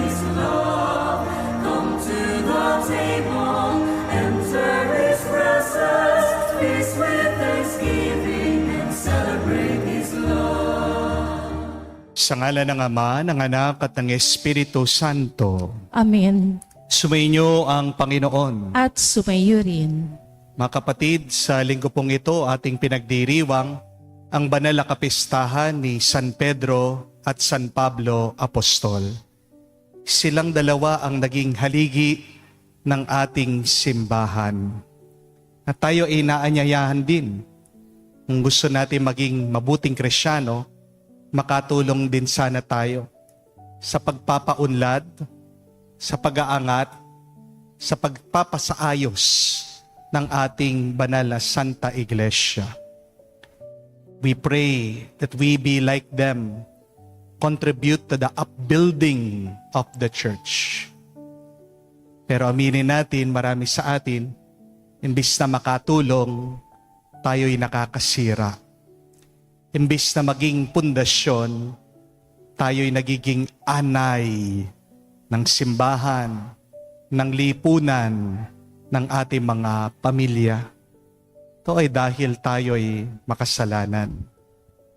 His love. Come to the table, enter His presence, feast with thanksgiving, and celebrate His love. Sa ngalan ng Ama, ng Anak at ng Espiritu Santo. Amen. Sumainyo ang Panginoon. At sumayo rin. Mga kapatid, sa linggo pong ito ating pinagdiriwang ang banal na kapistahan ni San Pedro at San Pablo Apostol. Silang dalawa ang naging haligi ng ating simbahan. At tayo ay naanyayahan din. Kung gusto natin maging mabuting Kristyano, makatulong din sana tayo sa pagpapaunlad, sa pag-aangat, sa pagpapasaayos ng ating banal na Santa Iglesia. We pray that we be like them, contribute to the upbuilding of the church. Pero aminin natin, marami sa atin, imbis na makatulong, tayo'y nakakasira. Imbis na maging pundasyon, tayo'y nagiging anay ng simbahan, ng lipunan, ng ating mga pamilya. Ito ay dahil tayo'y makasalanan.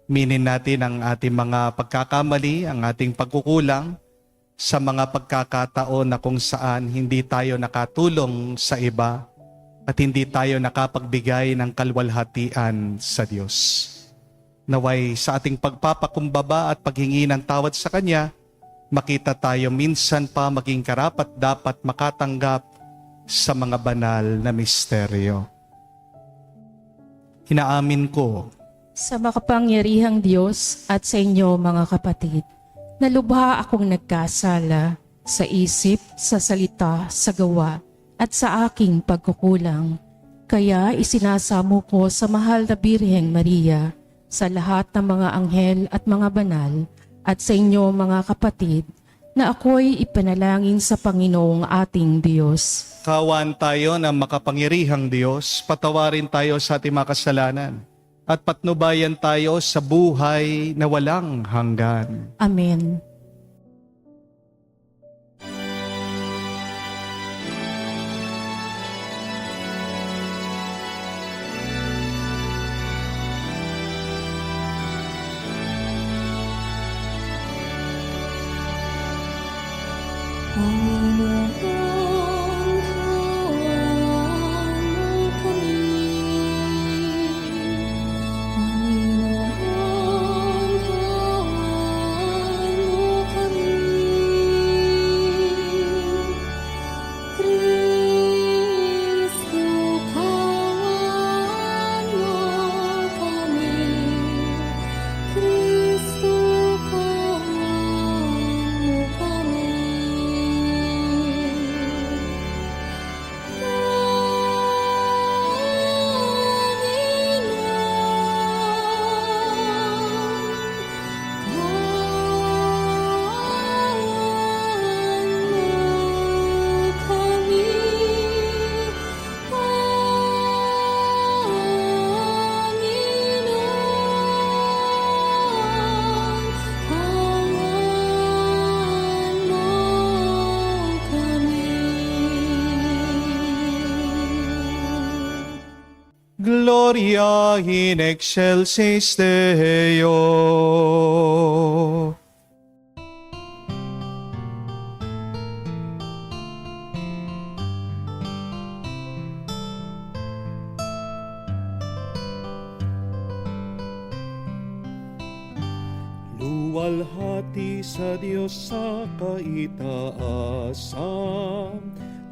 Minin natin ang ating mga pagkakamali, ang ating pagkukulang sa mga pagkakataon na kung saan hindi tayo nakatulong sa iba at hindi tayo nakapagbigay ng kalwalhatian sa Diyos. Naway sa ating pagpapakumbaba at paghingi ng tawad sa Kanya, makita tayo minsan pa maging karapat-dapat makatanggap sa mga banal na misteryo. Inaamin ko Sa makapangyarihang Diyos at sa inyo mga kapatid, na lubha akong nagkasala sa isip, sa salita, sa gawa, at sa aking pagkukulang. Kaya isinasamo ko sa mahal na Birheng Maria, sa lahat ng mga anghel at mga banal, at sa inyo mga kapatid, na ako'y ipanalangin sa Panginoong ating Diyos. kawan tayo ng makapangyarihang Diyos, patawarin tayo sa ating mga kasalanan, at patnubayan tayo sa buhay na walang hanggan. Amen. Gloria in excelsis Deo. Luwalhati sa Diyos sa kaitaasan,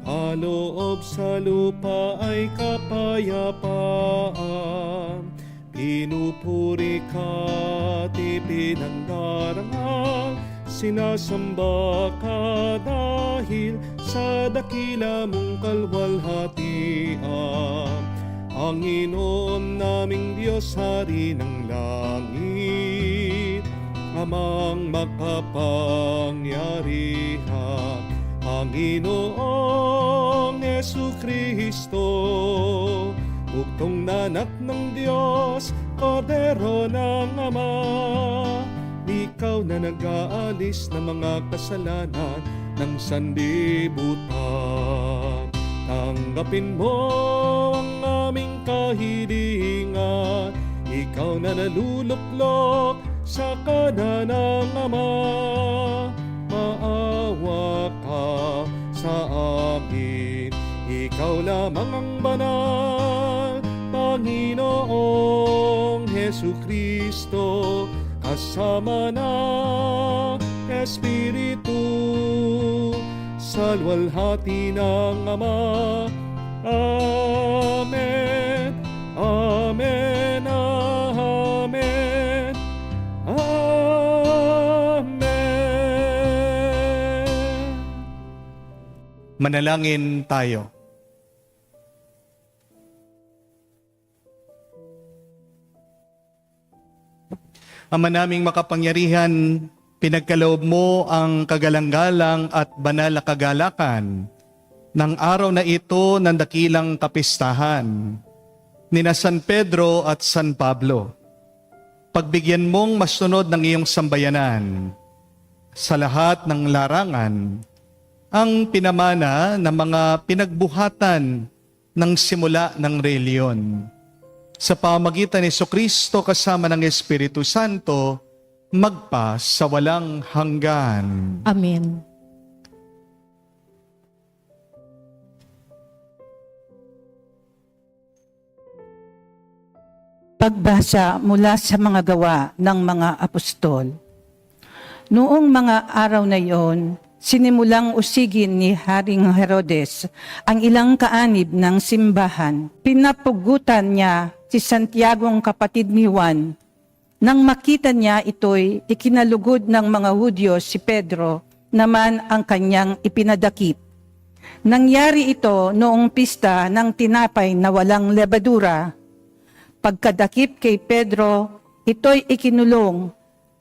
kaloob sa lupa ay kapayapaan. Pinupuri ka at ipinanggarangal, sinasamba ka dahil sa dakila mong kalwalhatian. Panginoon naming Diyos, Hari ng langit, Amang makapangyarihan, Panginoong Jesucristo, bugtong na anak ng Diyos, Kordero ng Ama. Ikaw na nag-aalis ng mga kasalanan, ng sanlibutan. Tanggapin mo ang aming kahilingan, ikaw na naluluklok sa kanan ng Ama. Maawa ka sa amin, ikaw lamang ang banal, Panginoong Hesukristo, kasama ng Espiritu, sa luwalhati ng Ama. Amen, amen, amen, amen. Manalangin tayo. Ama naming makapangyarihan, pinagkaloob mo ang kagalang-galang at banal na kagalakan ng araw na ito ng dakilang kapistahan nina San Pedro at San Pablo. Pagbigyan mong masunod ng iyong sambayanan sa lahat ng larangan ang pinamana ng mga pinagbuhatan ng simula ng reliyon. Sa pamagitan ni Jesucristo kasama ng Espiritu Santo, magpa sa walang hanggan. Amen. Pagbasa mula sa mga gawa ng mga apostol. Noong mga araw na iyon, sinimulang usigin ni Haring Herodes ang ilang kaanib ng simbahan. Pinapugutan niya si Santiago ang kapatid ni Juan. Nang makita niya ito'y ikinalugod ng mga Hudyo, si Pedro naman ang kanyang ipinadakip. Nangyari ito noong pista ng tinapay na walang lebadura. Pagkadakip kay Pedro, ito'y ikinulong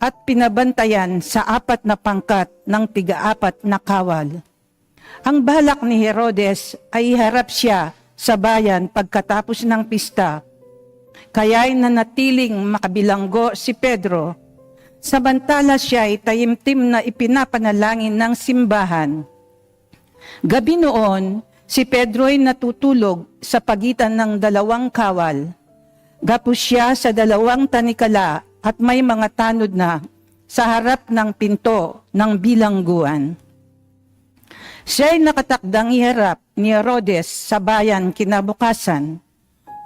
at pinabantayan sa 4 na pangkat ng 4 na kawal. Ang balak ni Herodes ay iharap siya sa bayan pagkatapos ng pista. Kaya'y nanatiling makabilanggo si Pedro, samantala siya ay tayimtim na ipinapanalangin ng simbahan. Gabi noon, si Pedro ay natutulog sa pagitan ng 2 kawal. Gapos siya sa 2 tanikala at may mga tanod na sa harap ng pinto ng bilangguan. Siya'y nakatakdang iharap ni Herodes sa bayan kinabukasan.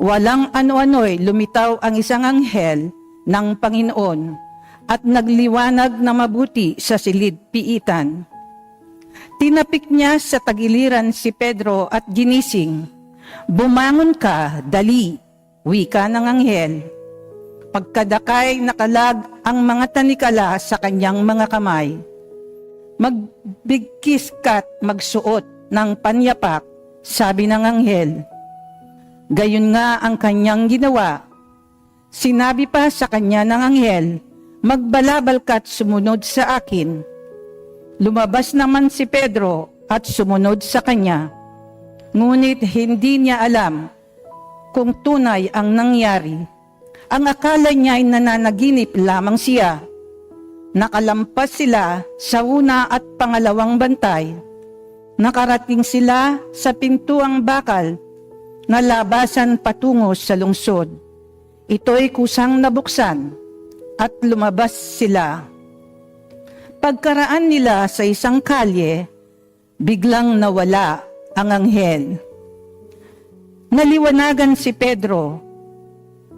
Walang ano-ano'y lumitaw ang isang anghel ng Panginoon at nagliwanag na mabuti sa silid piitan. Tinapik niya sa tagiliran si Pedro at ginising. "Bumangon ka, dali," wika ng anghel. Pagkadakay nakalag ang mga tanikala sa kanyang mga kamay. "Magbigkis ka't magsuot ng panyapak," sabi ng anghel. Gayon nga ang kanyang ginawa. Sinabi pa sa kanya ng anghel, "Magbalabal ka't sumunod sa akin." Lumabas naman si Pedro at sumunod sa kanya. Ngunit hindi niya alam kung tunay ang nangyari. Ang akala niya ay nananaginip lamang siya. Nakalampas sila sa una at pangalawang bantay. Nakarating sila sa pintuang bakal na labasan patungo sa lungsod. Ito'y kusang nabuksan at lumabas sila. Pagkaraan nila sa isang kalye, biglang nawala ang anghel. Naliwanagan si Pedro.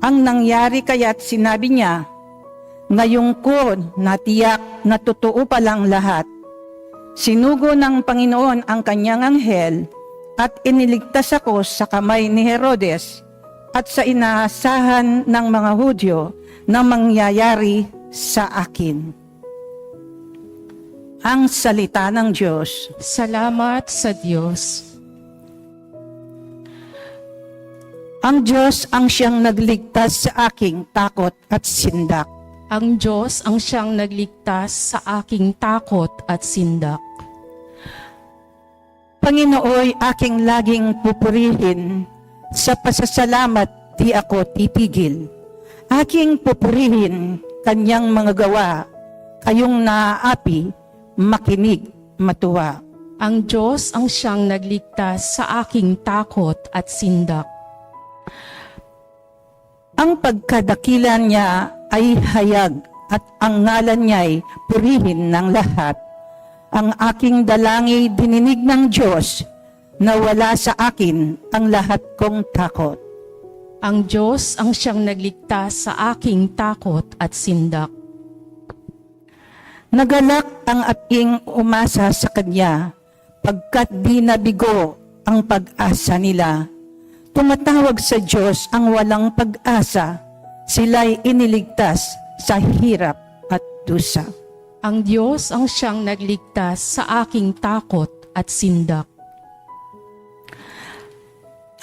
Ang nangyari kaya't sinabi niya, "Ngayong ko natiyak na totoo palang lahat." Sinugo ng Panginoon ang kanyang anghel at iniligtas ako sa kamay ni Herodes at sa inaasahan ng mga Hudyo na mangyayari sa akin. Ang salita ng Diyos. Salamat sa Diyos. Ang Diyos ang siyang nagligtas sa aking takot at sindak. Ang Diyos ang siyang nagligtas sa aking takot at sindak. Panginooy aking laging pupurihin, sa pasasalamat di ako titigil. Aking pupurihin kanyang mga gawa, kayong naaapi, makinig, matuwa. Ang Diyos ang siyang nagligtas sa aking takot at sindak. Ang pagkadakila niya ay hayag at ang ngalan niya'y purihin ng lahat. Ang aking dalangin dininig ng Diyos na wala sa akin ang lahat kong takot. Ang Diyos ang siyang nagligtas sa aking takot at sindak. Nagalak ang aking umasa sa Kanya, pagkat di nabigo ang pag-asa nila. Tumatawag sa Diyos ang walang pag-asa, sila'y iniligtas sa hirap at dusa. Ang Diyos ang siyang nagligtas sa aking takot at sindak.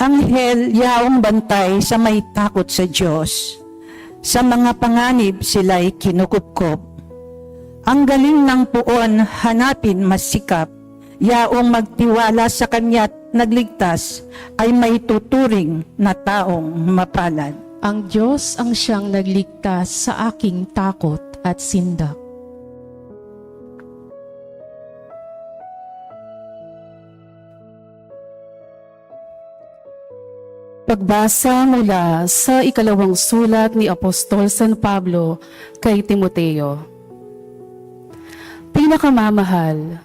Anghel yaong bantay sa may takot sa Diyos. Sa mga panganib sila'y kinukupkop. Ang galing ng puon hanapin masikap. Yaong magtiwala sa Kanya't nagligtas ay may tuturing na taong mapalad. Ang Diyos ang siyang nagligtas sa aking takot at sindak. Pagbasa mula sa ikalawang sulat ni Apostol San Pablo kay Timoteo. Pinakamamahal,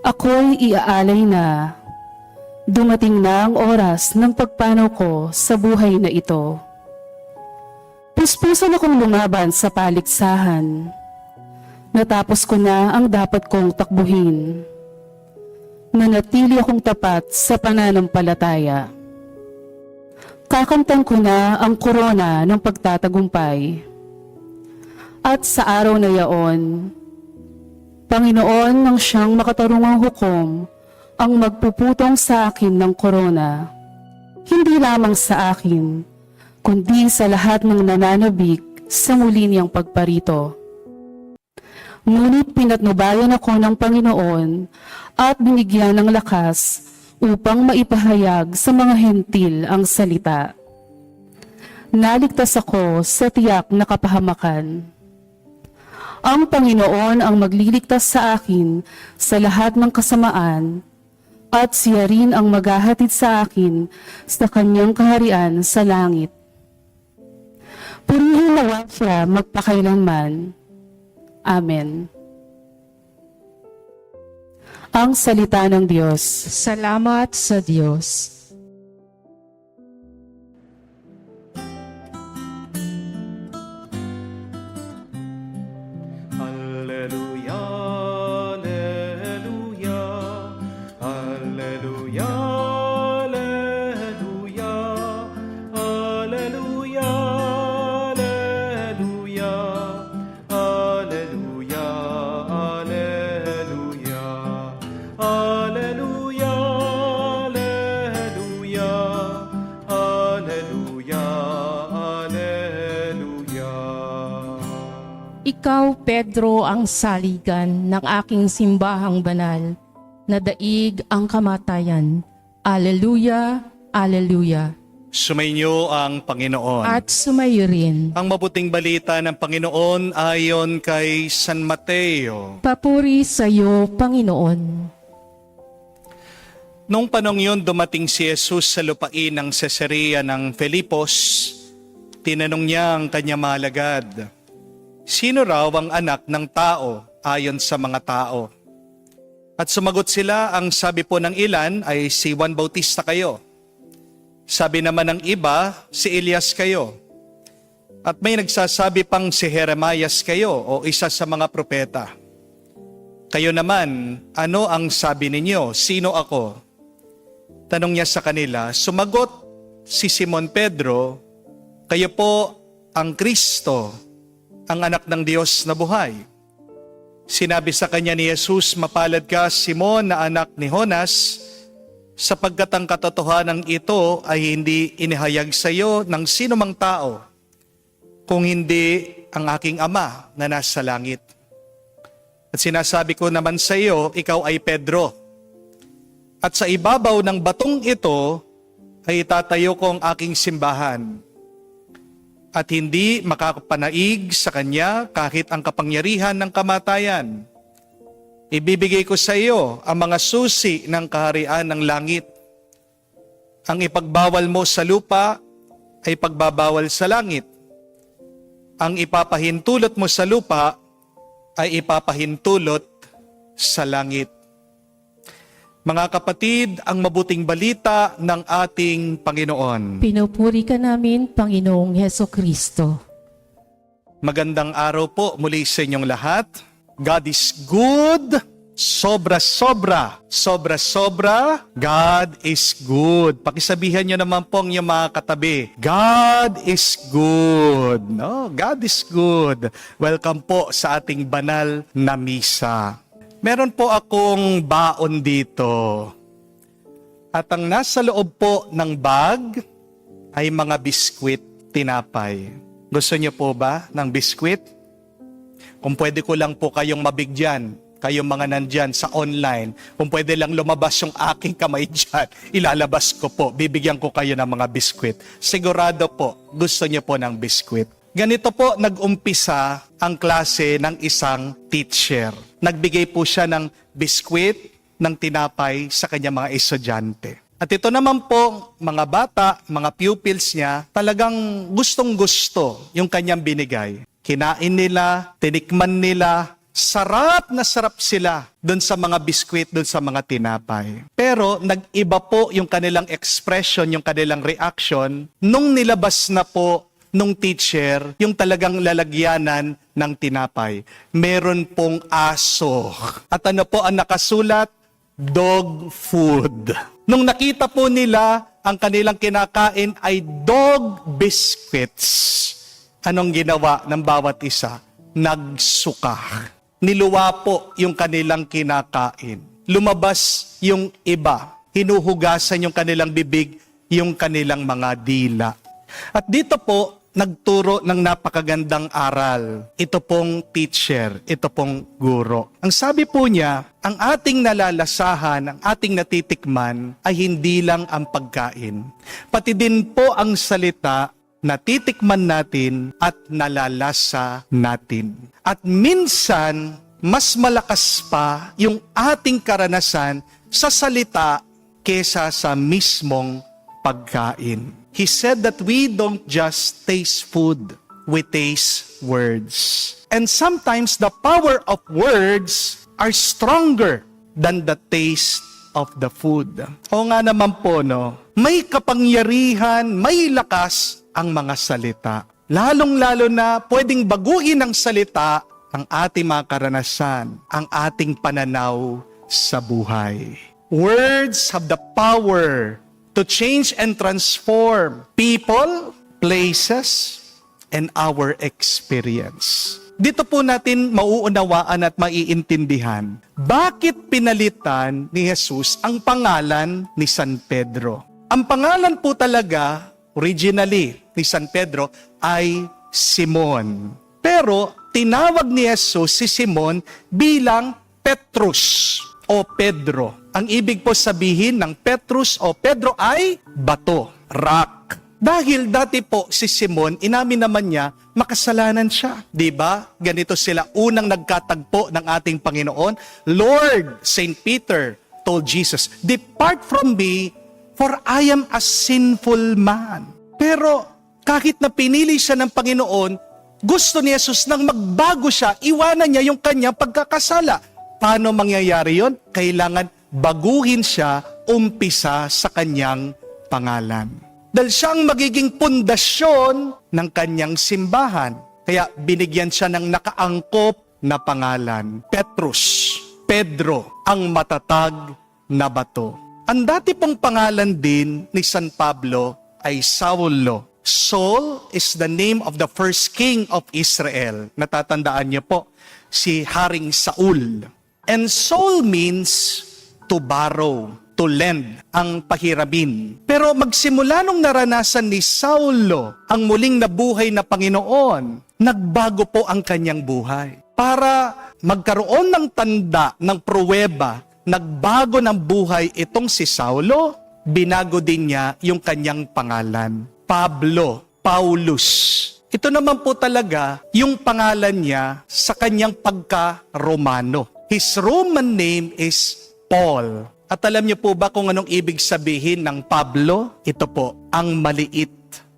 ako'y iaalay na. Dumating na ang oras ng pagpanaw ko sa buhay na ito. Puspusan akong lumaban sa paligsahan. Natapos ko na ang dapat kong takbuhin. Nanatili akong tapat sa pananampalataya. Kakamtan ko na ang korona ng pagtatagumpay. At sa araw na yaon, Panginoon ng siyang makatarungang hukom ang magpuputong sa akin ng korona. Hindi lamang sa akin, kundi sa lahat ng nananabik sa muli niyang pagparito. Ngunit pinatnubayan ako ng Panginoon at binigyan ng lakas upang maipahayag sa mga hentil ang salita. Naligtas ako sa tiyak na kapahamakan. Ang Panginoon ang magliligtas sa akin sa lahat ng kasamaan, at siya rin ang maghahatid sa akin sa kanyang kaharian sa langit. Purihin nawa siya magpakailanman. Amen. Ang salita ng Diyos. Salamat sa Diyos. Alleluia, alleluia, alleluia, alleluia, alleluia, alleluia, alleluia, alleluia, alleluia, alleluia, alleluia, alleluia. Ikaw, Pedro, ang saligan ng aking simbahang banal, na daig ang kamatayan. Alleluia, alleluia. Sumainyo ang Panginoon. At sumayo rin. Ang mabuting balita ng Panginoon ayon kay San Mateo. Papuri sa iyo, Panginoon. Noong panong yun, dumating si Jesus sa lupain ng Cesarea ng Filipos. Tinanong niya ang kanyang mga alagad, sino raw ang anak ng tao ayon sa mga tao? At sumagot sila, ang sabi po ng ilan ay si Juan Bautista kayo. Sabi naman ng iba, si Elias kayo. At may nagsasabi pang si Jeremias kayo o isa sa mga propeta. Kayo naman, ano ang sabi ninyo? Sino ako? Tanong niya sa kanila, sumagot si Simon Pedro, kayo po ang Kristo, ang anak ng Diyos na buhay. Sinabi sa kanya ni Jesus, mapalad ka, Simon, na anak ni Jonas, sapagkat ang katotohanan ito ay hindi inihayag sa iyo ng sinumang tao, kung hindi ang aking Ama na nasa langit. At sinasabi ko naman sa iyo, ikaw ay Pedro. At sa ibabaw ng batong ito ay itatayo ko ang aking simbahan. At hindi makakapanaig sa kanya kahit ang kapangyarihan ng kamatayan. Ibibigay ko sa iyo ang mga susi ng kaharian ng langit. Ang ipagbawal mo sa lupa ay pagbabawal sa langit. Ang ipapahintulot mo sa lupa ay ipapahintulot sa langit. Mga kapatid, ang mabuting balita ng ating Panginoon. Pinupuri ka namin, Panginoong Heso Kristo. Magandang araw po muli sa inyong lahat. God is good. Sobra-sobra. Sobra-sobra. God is good. Pakisabihan nyo naman po ang inyong mga katabi. God is good. No, God is good. Welcome po sa ating banal na misa. Meron po akong baon dito. At ang nasa loob po ng bag ay mga biskwit, tinapay. Gusto niyo po ba ng biskwit? Kung pwede ko lang po kayong mabigyan, kayong mga nandyan sa online, kung pwede lang lumabas yung aking kamay dyan, ilalabas ko po, bibigyan ko kayo ng mga biskwit. Sigurado po, gusto niyo po ng biskwit. Ganito po nag-umpisa ang klase ng isang teacher. Nagbigay po siya ng biskwit, ng tinapay sa kanyang mga estudyante. At ito naman po, mga bata, mga pupils niya, talagang gustong-gusto yung kanyang binigay. Kinain nila, tinikman nila, sarap na sarap sila doon sa mga biskwit, doon sa mga tinapay. Pero nag-iba po yung kanilang expression, yung kanilang reaction, nung nilabas na po nung teacher, yung talagang lalagyanan ng tinapay. Meron pong aso. At ano po ang nakasulat? Dog food. Nung nakita po nila, ang kanilang kinakain ay dog biscuits. Anong ginawa ng bawat isa? Nagsuka. Niluwa po yung kanilang kinakain. Lumabas yung iba. Hinuhugasan yung kanilang bibig, yung kanilang mga dila. At dito po, nagturo ng napakagandang aral. Ito pong teacher, ito pong guro. Ang sabi po niya, ang ating nalalasahan, ang ating natitikman ay hindi lang ang pagkain. Pati din po ang salita na titikman natin at nalalasa natin. At minsan, mas malakas pa yung ating karanasan sa salita kesa sa mismong pagkain. He said that we don't just taste food, we taste words. And sometimes the power of words are stronger than the taste of the food. O nga naman po, no? May kapangyarihan, may lakas ang mga salita. Lalong-lalo na pwedeng baguhin ng salita ang ating mga karanasan, ang ating pananaw sa buhay. Words have the power to change and transform people, places, and our experience. Dito po natin mauunawaan at maiintindihan bakit pinalitan ni Jesus ang pangalan ni San Pedro. Ang pangalan po talaga, originally, ni San Pedro ay Simon. Pero tinawag ni Jesus si Simon bilang Petrus o Pedro. Ang ibig po sabihin ng Petrus o Pedro ay bato, rock. Dahil dati po si Simon, inamin naman niya, makasalanan siya. Diba? Ganito sila unang nagkatagpo ng ating Panginoon. Lord, Saint Peter told Jesus, "Depart from me, for I am a sinful man." Pero kahit na pinili siya ng Panginoon, gusto ni Jesus nang magbago siya, iwanan niya yung kanyang pagkakasala. Paano mangyayari yon? Kailangan baguhin siya umpisa sa kanyang pangalan. Dahil siya ang magiging pundasyon ng kanyang simbahan. Kaya binigyan siya ng nakaangkop na pangalan. Petrus, Pedro, ang matatag na bato. Ang dati pong pangalan din ni San Pablo ay Saulo. Saul is the name of the first king of Israel. Natatandaan niyo po, si Haring Saul. And Saul means to borrow, to lend, ang pahiramin. Pero magsimula nung naranasan ni Saulo ang muling nabuhay na Panginoon, nagbago po ang kanyang buhay. Para magkaroon ng tanda, ng pruweba, nagbago ng buhay itong si Saulo, binago din niya yung kanyang pangalan. Pablo, Paulus. Ito naman po talaga yung pangalan niya sa kanyang pagka-Romano. His Roman name is Paul. At alam niyo po ba kung anong ibig sabihin ng Pablo? Ito po, ang maliit,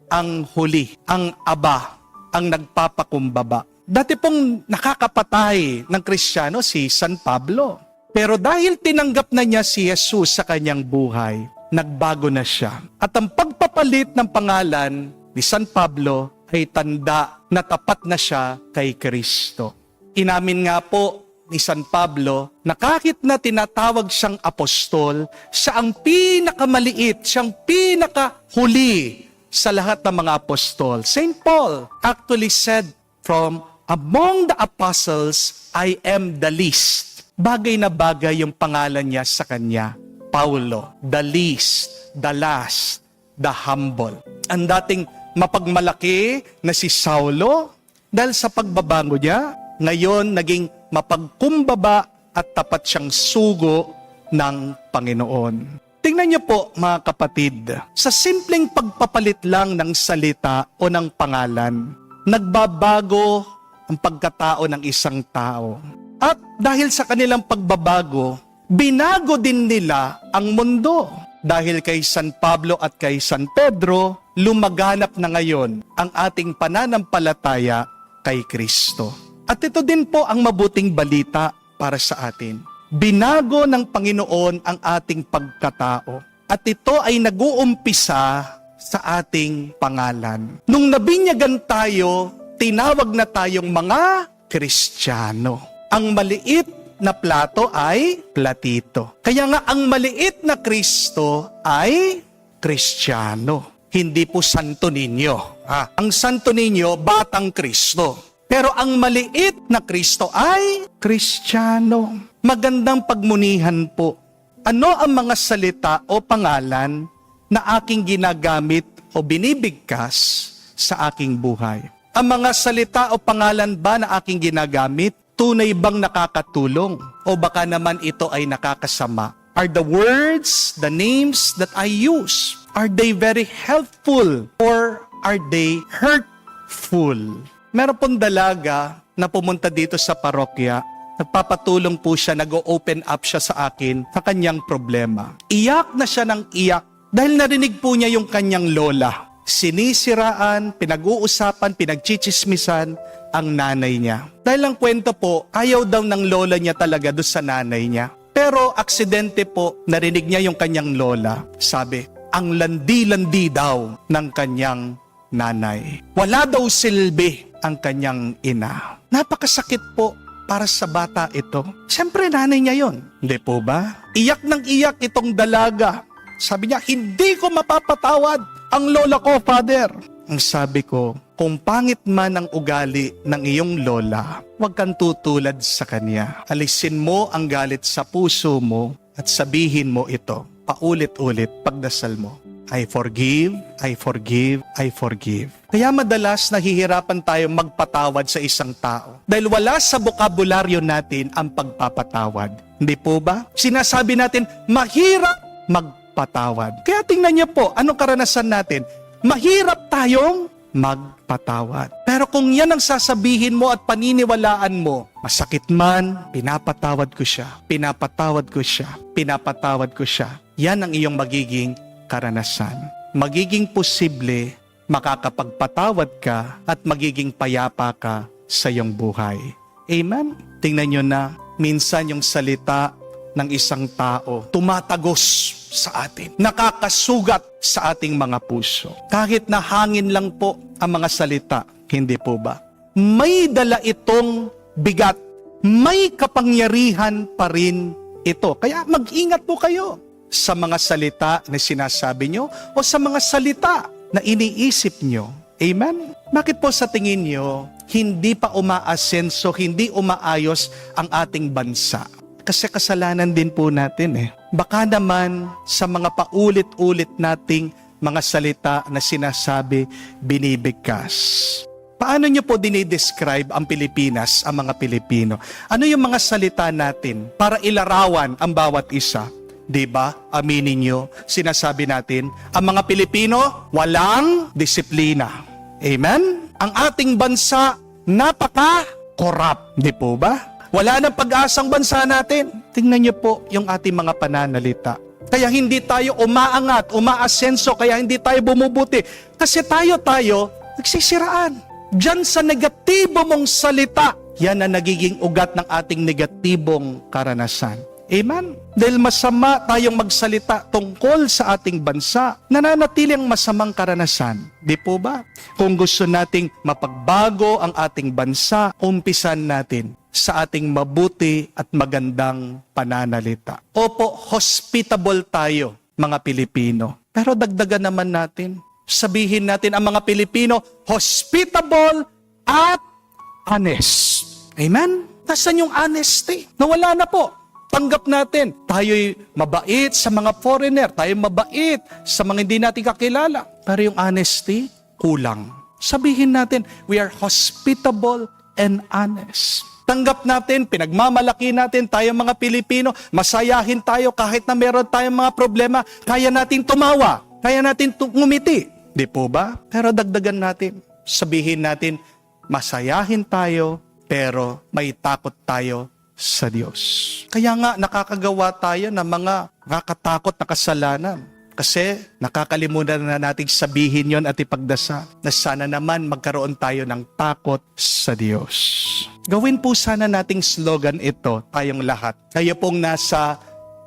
ang huli, ang aba, ang nagpapakumbaba. Dati pong nakakapatay ng Kristiyano si San Pablo. Pero dahil tinanggap na niya si Jesus sa kanyang buhay, nagbago na siya. At ang pagpapalit ng pangalan ni San Pablo ay tanda na tapat na siya kay Kristo. Inamin nga po ni San Pablo na kahit na tinatawag siyang apostol, siya ang pinakamaliit, siyang pinakahuli sa lahat ng mga apostol. Saint Paul actually said, "From among the apostles, I am the least." Bagay na bagay yung pangalan niya sa kanya. Paulo, the least, the last, the humble. Ang dating mapagmalaki na si Saulo, dahil sa pagbabago niya, ngayon naging mapagkumbaba at tapat siyang sugo ng Panginoon. Tingnan niyo po mga kapatid, sa simpleng pagpapalit lang ng salita o ng pangalan, nagbabago ang pagkatao ng isang tao. At dahil sa kanilang pagbabago, binago din nila ang mundo. Dahil kay San Pablo at kay San Pedro, lumaganap na ngayon ang ating pananampalataya kay Kristo. At ito din po ang mabuting balita para sa atin. Binago ng Panginoon ang ating pagkatao. At ito ay nag-uumpisa sa ating pangalan. Nung nabinyagan tayo, tinawag na tayong mga Kristiyano. Ang maliit na plato ay platito. Kaya nga ang maliit na Kristo ay Kristiyano. Hindi po Santo Niño. Ang Santo Niño, batang Kristo. Pero ang maliit na Kristo ay Kristiyano. Magandang pagmunihan po. Ano ang mga salita o pangalan na aking ginagamit o binibigkas sa aking buhay? Ang mga salita o pangalan ba na aking ginagamit, tunay bang nakakatulong? O baka naman ito ay nakakasama? Are the words, the names that I use, are they very helpful or are they hurtful? Meron pong dalaga na pumunta dito sa parokya. Nagpapatulong po siya, nag-open up siya sa akin sa kanyang problema. Iyak na siya ng iyak dahil narinig po niya yung kanyang lola. Sinisiraan, pinag-uusapan, pinagchichismisan ang nanay niya. Dahil ang kwento po, ayaw daw ng lola niya talaga doon sa nanay niya. Pero aksidente po, narinig niya yung kanyang lola. Sabi, ang landi-landi daw ng kanyang nanay. Wala daw silbi ang kanyang ina. Napakasakit po para sa bata ito. Siyempre nanay niya yon, hindi po ba? Iyak ng iyak itong dalaga. Sabi niya, hindi ko mapapatawad ang lola ko, Father. Ang sabi ko, kung pangit man ang ugali ng iyong lola, huwag kang tutulad sa kanya. Alisin mo ang galit sa puso mo at sabihin mo ito, paulit-ulit pagdasal mo. I forgive, I forgive, I forgive. Kaya madalas nahihirapan tayong magpatawad sa isang tao. Dahil wala sa bokabularyo natin ang pagpapatawad. Hindi po ba? Sinasabi natin, mahirap magpatawad. Kaya tingnan niyo po, anong karanasan natin? Mahirap tayong magpatawad. Pero kung yan ang sasabihin mo at paniniwalaan mo, masakit man, pinapatawad ko siya, pinapatawad ko siya, pinapatawad ko siya. Yan ang iyong magiging karanasan. Magiging posible, makakapagpatawad ka at magiging payapa ka sa iyong buhay. Amen? Tingnan nyo na, minsan yung salita ng isang tao tumatagos sa atin, nakakasugat sa ating mga puso. Kahit na hangin lang po ang mga salita, hindi po ba? May dala itong bigat, may kapangyarihan pa rin ito. Kaya mag-ingat po kayo sa mga salita na sinasabi nyo o sa mga salita na iniisip nyo. Amen? Bakit po sa tingin nyo, hindi pa umaasenso, hindi umaayos ang ating bansa? Kasi kasalanan din po natin . Baka naman sa mga paulit-ulit nating mga salita na sinasabi, binibigkas. Paano nyo po dinidescribe ang Pilipinas, ang mga Pilipino? Ano yung mga salita natin para ilarawan ang bawat isa? Diba? Aminin nyo, sinasabi natin, ang mga Pilipino, walang disiplina. Amen? Ang ating bansa, napaka-corrupt. Di po ba? Wala nang pag-asang bansa natin. Tingnan niyo po yung ating mga pananalita. Kaya hindi tayo umaangat, umaasenso, kaya hindi tayo bumubuti. Kasi tayo nagsisiraan. Diyan sa negatibo mong salita, yan ang nagiging ugat ng ating negatibong karanasan. Amen? Dahil masama tayong magsalita tungkol sa ating bansa, nananatili ang masamang karanasan. Di po ba? Kung gusto nating mapagbago ang ating bansa, umpisan natin sa ating mabuti at magandang pananalita. Opo, hospitable tayo, mga Pilipino. Pero dagdagan naman natin, sabihin natin ang mga Pilipino, hospitable at honest. Amen? Nasaan yung honesty? Nawala na po. Tanggap natin, tayo'y mabait sa mga foreigner, tayo'y mabait sa mga hindi natin kakilala. Pero yung honesty, kulang. Sabihin natin, we are hospitable and honest. Tanggap natin, pinagmamalaki natin tayo mga Pilipino, masayahin tayo kahit na meron tayong mga problema, kaya natin tumawa, kaya natin ngumiti. Di po ba? Pero dagdagan natin, sabihin natin, masayahin tayo, pero may takot tayo sa Diyos. Kaya nga nakakagawa tayo ng mga nakakatakot na kasalanan. Kasi nakakalimutan na nating sabihin yon at ipagdasal na sana naman magkaroon tayo ng takot sa Diyos. Gawin po sana nating slogan ito, tayong lahat. Kayo pong nasa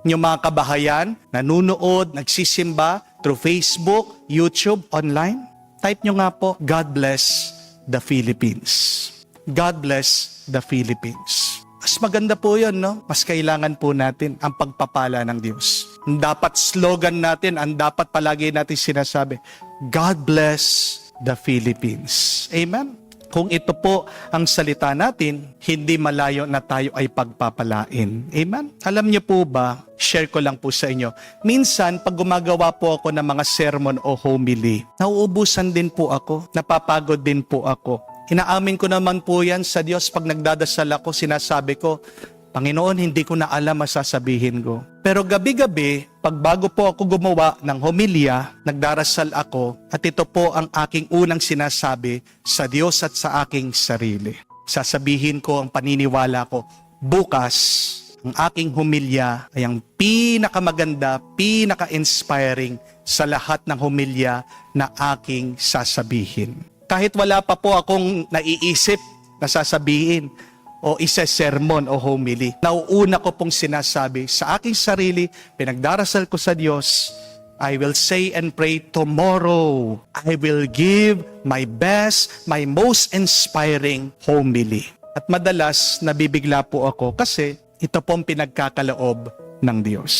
inyong mga kabahayan, nanunood, nagsisimba through Facebook, YouTube, online. Type nyo nga po, God bless the Philippines. God bless the Philippines. Mas maganda po yun, no? Mas kailangan po natin ang pagpapala ng Diyos. Ang dapat slogan natin, ang dapat palagi natin sinasabi, God bless the Philippines. Amen? Kung ito po ang salita natin, hindi malayo na tayo ay pagpapalain. Amen? Alam niyo po ba, share ko lang po sa inyo, minsan pag gumagawa po ako ng mga sermon o homily, nauubusan din po ako, napapagod din po ako. Inaamin ko naman po yan sa Diyos pag nagdadasal ako, sinasabi ko, Panginoon, hindi ko na alam masasabihin ko. Pero gabi-gabi, pag bago po ako gumawa ng homilya, nagdarasal ako at ito po ang aking unang sinasabi sa Diyos at sa aking sarili. Sasabihin ko ang paniniwala ko, bukas, ang aking homilya ay ang pinakamaganda, pinaka-inspiring sa lahat ng homilya na aking sasabihin. Kahit wala pa po akong naiisip na sasabihin o isa-sermon o homily, nauuna ko pong sinasabi sa aking sarili, pinagdarasal ko sa Diyos, I will say and pray tomorrow, I will give my best, my most inspiring homily. At madalas, nabibigla po ako kasi ito pong pinagkakaloob ng Diyos.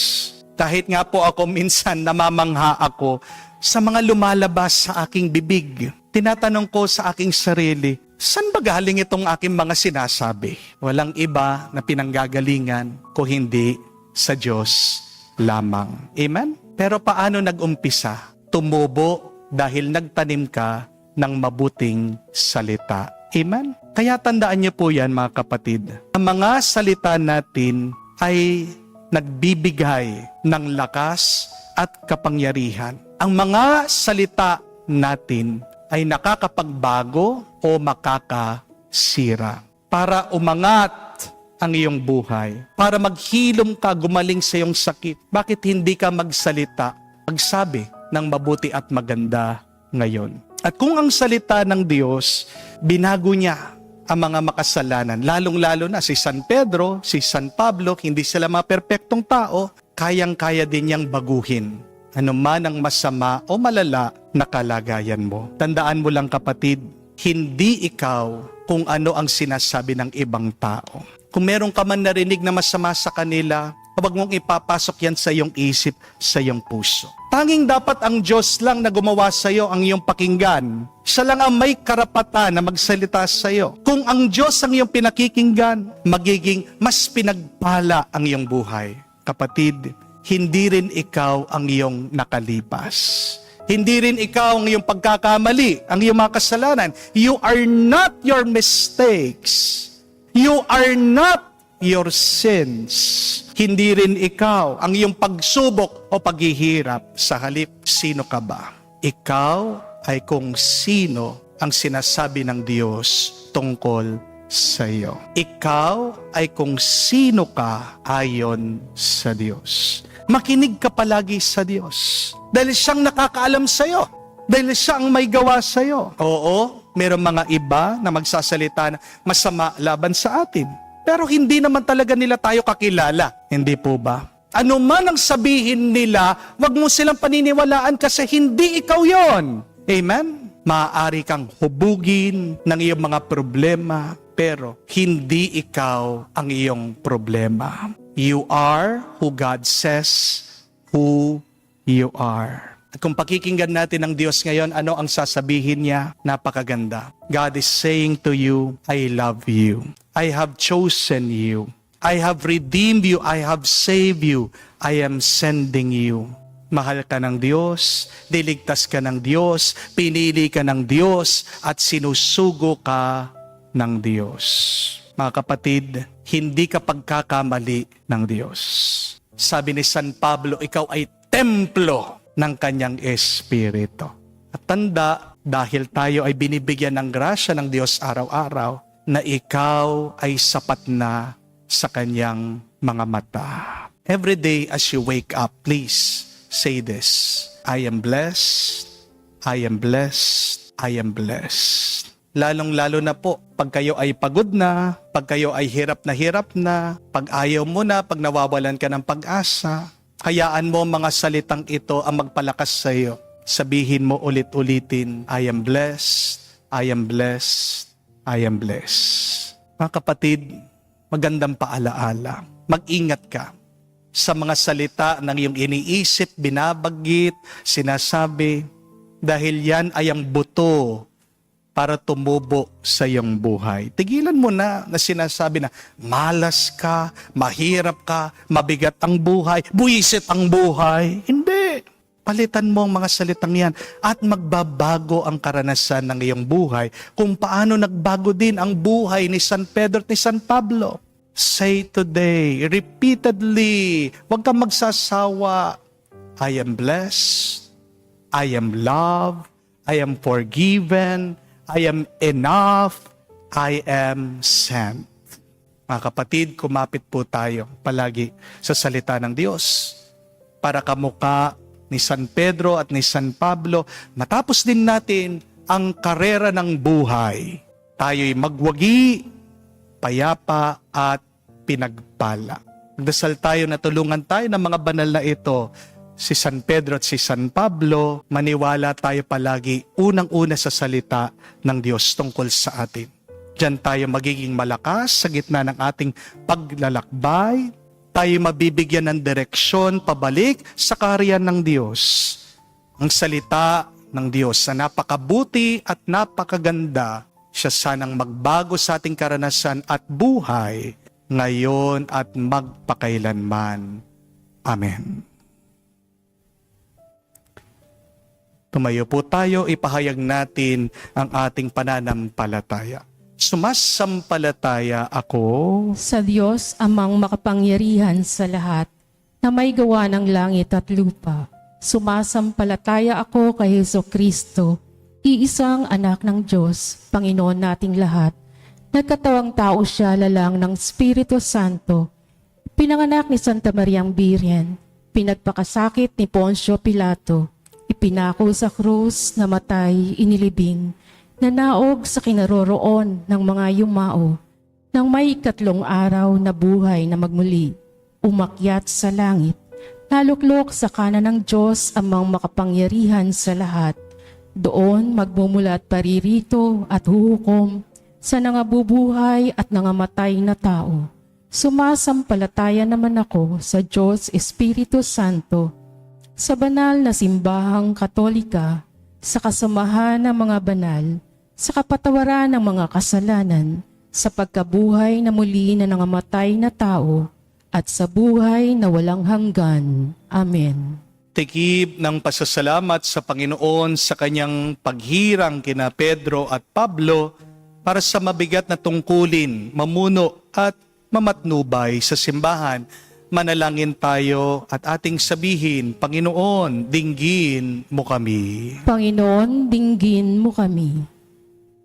Kahit nga po ako minsan namamangha ako sa mga lumalabas sa aking bibig. Tinatanong ko sa aking sarili, saan ba galing itong aking mga sinasabi? Walang iba na pinanggagalingan kung hindi sa Diyos lamang. Amen? Pero paano nag-umpisa? Tumubo dahil nagtanim ka ng mabuting salita. Amen? Kaya tandaan niyo po yan mga kapatid. Ang mga salita natin ay nagbibigay ng lakas at kapangyarihan. Ang mga salita natin ay nakakapagbago o makakasira. Para umangat ang iyong buhay, para maghilom ka, gumaling sa iyong sakit. Bakit hindi ka magsalita, magsabi ng mabuti at maganda ngayon? At kung ang salita ng Diyos, binago niya ang mga makasalanan, lalong-lalo na si San Pedro, si San Pablo, hindi sila mga perpektong tao, kayang-kaya din niyang baguhin ano man ang masama o malala na kalagayan mo. Tandaan mo lang kapatid, hindi ikaw kung ano ang sinasabi ng ibang tao. Kung meron ka man narinig na masama sa kanila, huwag mong ipapasok yan sa iyong isip, sa iyong puso. Tanging dapat ang Diyos lang na gumawa sa iyo ang iyong pakinggan. Siya lang ang may karapatan na magsalita sa iyo. Kung ang Diyos ang iyong pinakikinggan, magiging mas pinagpala ang iyong buhay. Kapatid, hindi rin ikaw ang iyong nakalipas. Hindi rin ikaw ang iyong pagkakamali, ang iyong mga kasalanan. You are not your mistakes. You are not your sins. Hindi rin ikaw ang iyong pagsubok o paghihirap. Sa halip, sino ka ba? Ikaw ay kung sino ang sinasabi ng Diyos tungkol sa iyo. Ikaw ay kung sino ka ayon sa Diyos. Makinig ka palagi sa Diyos. Dahil siyang nakakaalam sa iyo. Dahil siya ang may gawa sa iyo. Oo, mayroong mga iba na magsasalita na masama laban sa atin. Pero hindi naman talaga nila tayo kakilala. Hindi po ba? Ano man ang sabihin nila, wag mo silang paniniwalaan kasi hindi ikaw yon. Amen? Maaari kang hubugin ng iyong mga problema, pero hindi ikaw ang iyong problema. You are who God says who you are. At kung pakikinggan natin ang Diyos ngayon, ano ang sasabihin niya? Napakaganda. God is saying to you, I love you. I have chosen you. I have redeemed you. I have saved you. I am sending you. Mahal ka ng Diyos, diligtas ka ng Diyos, pinili ka ng Diyos, at sinusugo ka ng Diyos. Mga kapatid, hindi ka pagkakamali ng Diyos. Sabi ni San Pablo, ikaw ay templo ng kanyang Espiritu. At tanda, dahil tayo ay binibigyan ng grasya ng Diyos araw-araw, na ikaw ay sapat na sa kanyang mga mata. Every day as you wake up, please say this, I am blessed, I am blessed, I am blessed. Lalong-lalo na po, pag kayo ay pagod na, pag kayo ay hirap na, pag ayaw mo na, pag nawawalan ka ng pag-asa, hayaan mo mga salitang ito ang magpalakas sa iyo. Sabihin mo ulit-ulitin, I am blessed, I am blessed, I am blessed. Mga kapatid, magandang paalaala. Mag-ingat ka sa mga salita ng iyong iniisip, binabanggit, sinasabi, dahil yan ay ang buto para tumubo sa iyong buhay. Tigilan mo na sinasabi na malas ka, mahirap ka, mabigat ang buhay, buwisit ang buhay. Hindi. Palitan mo ang mga salitang yan at magbabago ang karanasan ng iyong buhay kung paano nagbago din ang buhay ni San Pedro at ni San Pablo. Say today, repeatedly, huwag kang magsasawa, I am blessed, I am loved, I am forgiven, I am enough, I am sent. Mga kapatid, kumapit po tayo palagi sa salita ng Diyos para kamukha ni San Pedro at ni San Pablo. Matapos din natin ang karera ng buhay. Tayo'y magwagi, payapa at pinagpala. Magdasal tayo na tulungan tayo ng mga banal na ito. Si San Pedro at si San Pablo, maniwala tayo palagi unang-una sa salita ng Diyos tungkol sa atin. Diyan tayo magiging malakas sa gitna ng ating paglalakbay. Tayo mabibigyan ng direksyon pabalik sa kaharian ng Diyos. Ang salita ng Diyos na napakabuti at napakaganda, siya sanang magbago sa ating karanasan at buhay ngayon at magpakailanman. Amen. Tumayo po tayo, ipahayag natin ang ating pananampalataya. Sumasampalataya ako Sa Diyos amang makapangyarihan sa lahat, na may gawa ng langit at lupa. Sumasampalataya ako kay Jesucristo, iisang anak ng Diyos, Panginoon nating lahat. Nagkatawang tao siya lalang ng Espiritu Santo. Pinanganak ni Santa Mariang Birhen, pinagpakasakit ni Poncio Pilato, ipinako sa krus, namatay, inilibing, nanaog sa kinaroroon ng mga yumao, nang may 3 araw na buhay na magmuli, umakyat sa langit, naluklok sa kanan ng Diyos amang makapangyarihan sa lahat. Doon magmumulat paririto at huhukom sa nangabubuhay at nangamatay na tao. Sumasampalataya naman ako sa Diyos Espiritu Santo, sa banal na simbahang Katolika, sa kasamahan ng mga banal, sa kapatawaran ng mga kasalanan, sa pagkabuhay na muli na nangamatay na tao, at sa buhay na walang hanggan. Amen. tikib ng pasasalamat sa Panginoon sa kanyang paghirang kina Pedro at Pablo para sa mabigat na tungkulin, mamuno at mamatnubay sa simbahan. Manalangin tayo at ating sabihin, Panginoon, dinggin mo kami. Panginoon, dinggin mo kami.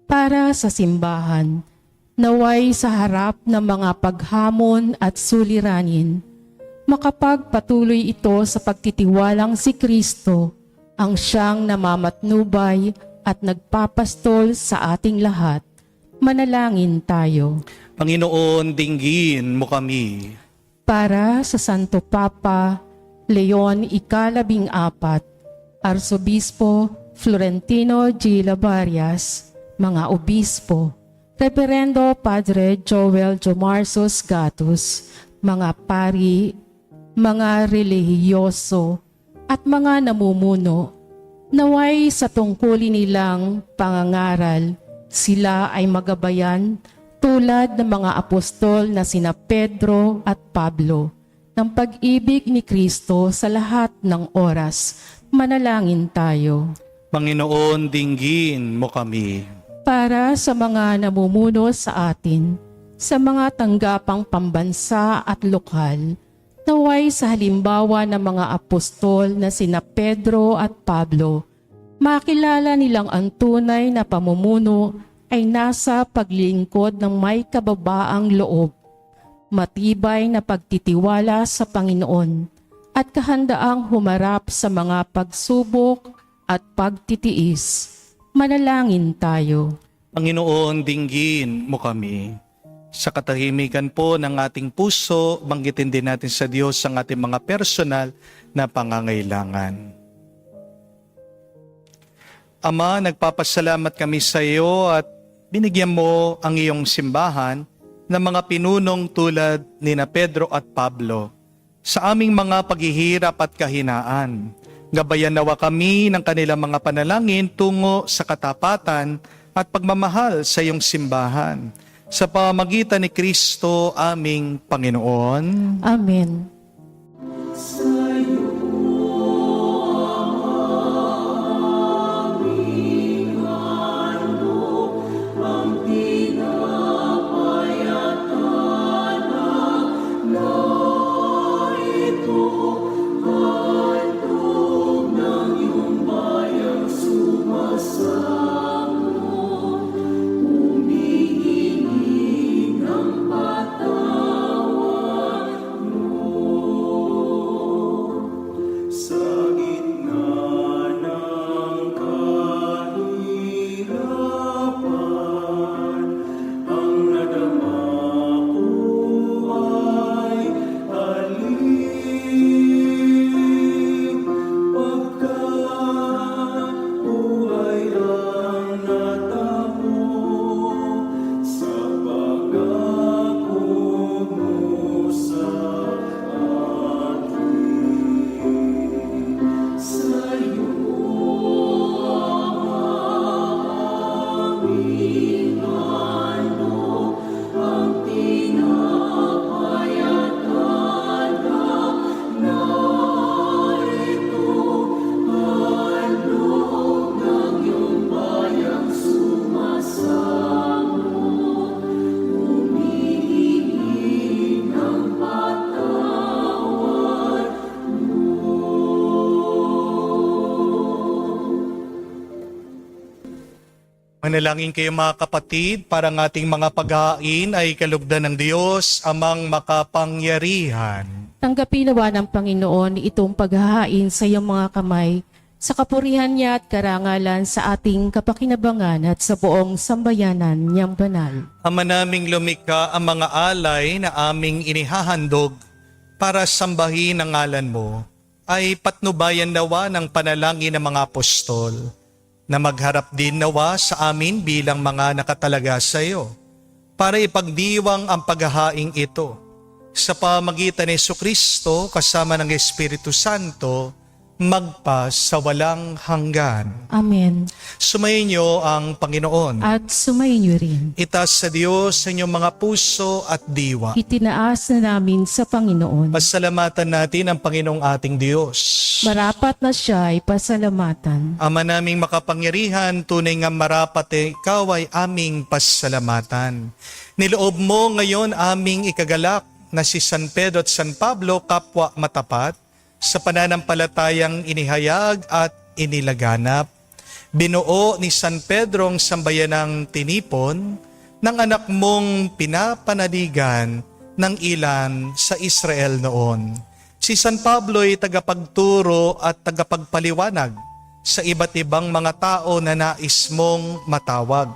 Para sa simbahan, naway sa harap ng mga paghamon at suliranin, makapagpatuloy ito sa pagtitiwalang si Kristo ang siyang namamatnubay at nagpapastol sa ating lahat. Manalangin tayo. Panginoon, dinggin mo kami. Para sa Santo Papa Leon Ika-14, Arsobispo Florentino G. Labarias, mga obispo, Reverendo Padre Joel Jomarsos Gatus, mga pari, mga relihiyoso, at mga namumuno, naway sa tungkulin nilang pangangaral, sila ay magabayan tulad ng mga apostol na sina Pedro at Pablo, ng pag-ibig ni Kristo sa lahat ng oras. Manalangin tayo. Panginoon, dinggin mo kami. Para sa mga namumuno sa atin, sa mga tanggapang pambansa at lokal, naway sa halimbawa ng mga apostol na sina Pedro at Pablo, makilala nilang ang tunay na pamumuno ay nasa paglilingkod ng may kababaang loob, matibay na pagtitiwala sa Panginoon, at kahandaang humarap sa mga pagsubok at pagtitiis. Manalangin tayo. Panginoon, dinggin mo kami. Sa katahimikan po ng ating puso, banggitin din natin sa Diyos ang ating mga personal na pangangailangan. Ama, nagpapasalamat kami sa iyo at binigyan mo ang iyong simbahan ng mga pinunong tulad ni na Pedro at Pablo sa aming mga paghihirap at kahinaan. Gabayan nawa kami ng kanilang mga panalangin tungo sa katapatan at pagmamahal sa iyong simbahan. Sa pamamagitan ni Kristo aming Panginoon. Amen. Manalangin kayo mga kapatid, para ng ating mga paghain ay kalugdan ng Diyos, amang makapangyarihan. Tanggapin nawa ng Panginoon itong paghahain sa iyong mga kamay, sa kapurihan niya at karangalan sa ating kapakinabangan at sa buong sambayanan niyang banal. Ama naming lumikha, ang mga alay na aming inihahandog para sambahin ang ngalan mo, ay patnubayan nawa ng panalangin ng mga apostol, na magharap din nawa sa amin bilang mga nakatalaga sa iyo, para ipagdiwang ang paghahaing ito. Sa pamagitan ni Jesucristo kasama ng Espiritu Santo, magpa sa walang hanggan. Amen. Sumayin niyo ang Panginoon. At sumayin niyo rin. Itaas sa Diyos sa inyong mga puso at diwa. Itinaas na namin sa Panginoon. Pasalamatan natin ang Panginoong ating Diyos. Marapat na siya ay pasalamatan. Ama naming makapangyarihan, tunay nga marapat ikaw ay aming pasalamatan. Niloob mo ngayon aming ikagalak na si San Pedro at San Pablo, kapwa matapat, sa pananampalatayang inihayag at inilaganap. Binuo ni San Pedro ang sambayanang tinipon, ng anak mong pinapanaligan ng ilan sa Israel noon. Si San Pablo ay tagapagturo at tagapagpaliwanag sa iba't ibang mga tao na nais mong matawag.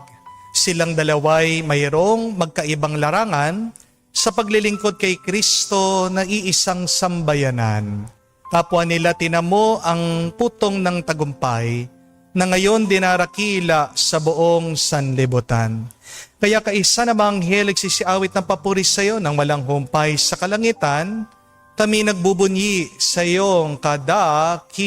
Silang dalaway mayroong magkaibang larangan sa paglilingkod kay Kristo na iisang sambayanan. Kapwa nila tinamo ang putong ng tagumpay na ngayon dinarakila sa buong sanlibutan. Kaya kaisa na mga anghel nagsisiawit ng papuri sa iyo ng walang humpay sa kalangitan, kami nagbubunyi sa iyong kadakilaan.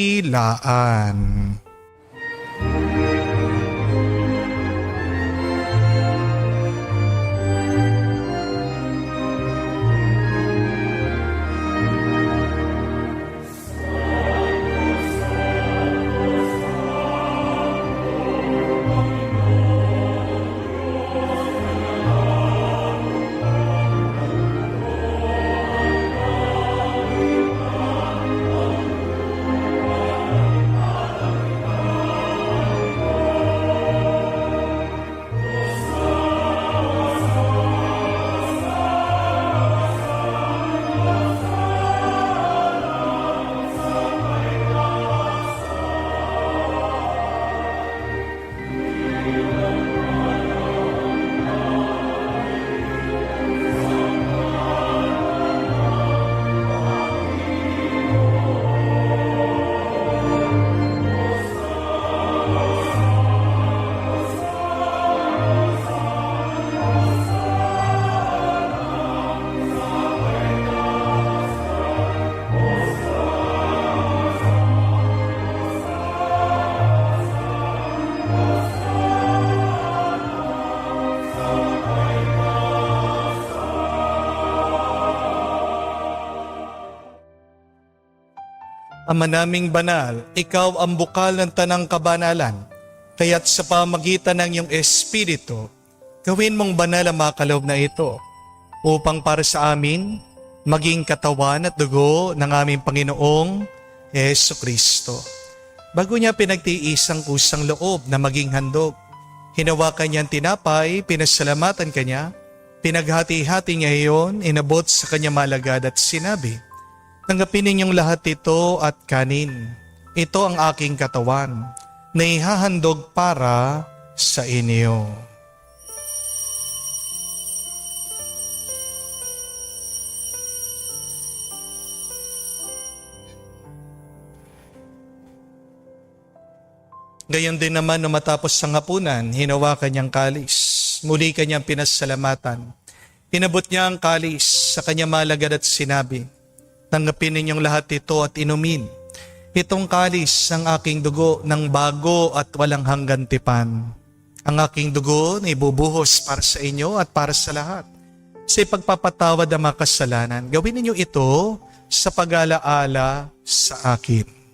Ama naming banal, ikaw ang bukal ng tanang kabanalan, kaya't sa pamagitan ng iyong Espiritu, gawin mong banal ang mga kaloob na ito, upang para sa amin, maging katawan at dugo ng aming Panginoong Hesu Kristo. Bago niya pinagtiisang kusang loob na maging handog, hinawakan niya ang tinapay, pinasalamatan kanya, pinaghati-hati niya iyon, inabot sa kanya malagad at sinabi, "Tanggapin ninyong lahat ito at kanin. Ito ang aking katawan na ihahandog para sa inyo." Gayon din naman nung matapos ang hapunan, hinawakan niyang kalis. Muli kanyang pinasalamatan. Inabot niya ang kalis sa kanya malagad at sinabi, "Tanggapin ninyong lahat ito at inumin. Itong kalis ang aking dugo ng bago at walang hanggan tipan. Ang aking dugo na ibubuhos para sa inyo at para sa lahat. Sa ipagpapatawad ang mga kasalanan, gawin ninyo ito sa pag-alaala sa akin."